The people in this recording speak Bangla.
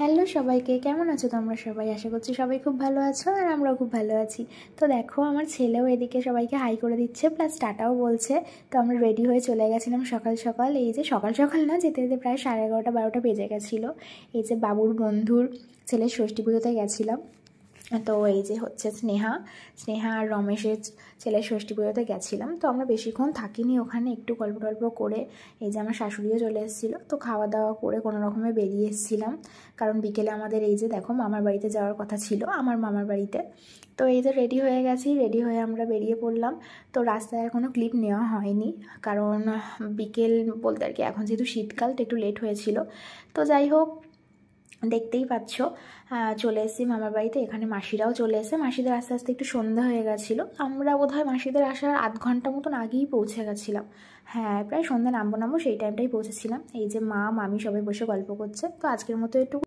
হ্যালো সবাইকে, কেমন আছো তোমরা সবাই? আশা করছি সবাই খুব ভালো আছো আর আমরাও খুব ভালো আছি। তো দেখো আমার ছেলেও এদিকে সবাইকে হাই করে দিচ্ছে, প্লাস টাটাও বলছে। তো আমরা রেডি হয়ে চলে গেছিলাম সকাল সকাল। এই যে সকাল সকাল না, যেতে যেতে প্রায় 11:30-12টা বেজে গেছিলো। এই যে বাবুর বন্ধুর ছেলের ষষ্ঠী পুজোতে গেছিলাম। তো এই যে হচ্ছে স্নেহা আর রমেশের ছেলের ষষ্ঠী পুজোতে গেছিলাম। তো আমরা বেশিক্ষণ থাকিনি ওখানে, একটু গল্প টল্প করে এই যে আমার শাশুড়িও চলে এসেছিলো। তো খাওয়া দাওয়া করে কোনো রকমে বেরিয়ে এসেছিলাম, কারণ বিকেলে আমাদের এই যে দেখো মামার বাড়িতে যাওয়ার কথা ছিল, আমার মামার বাড়িতে। তো এই যে রেডি হয়ে গেছি, রেডি হয়ে আমরা বেরিয়ে পড়লাম। তো রাস্তায় কোনো ক্লিপ নেওয়া হয়নি, কারণ বিকেল বলতে আর কি এখন যেহেতু শীতকাল, তো একটু লেট হয়েছিল। তো যাই হোক, দেখতেই পাচ্ছ চলে এসেছি মামার বাড়িতে। এখানে মাসিরাও চলে এসে, মাসিদের আস্তে আস্তে একটু সন্ধ্যা হয়ে গেছিলো। আমরা বোধহয় মাসিদের আসার আধ ঘন্টা মতন আগেই পৌঁছে গেছিলাম। হ্যাঁ, প্রায় সন্ধ্যা নামবো সেই টাইমটাই পৌঁছেছিলাম। এই যে মা মামি সবাই বসে গল্প করছে। তো আজকের মতো একটু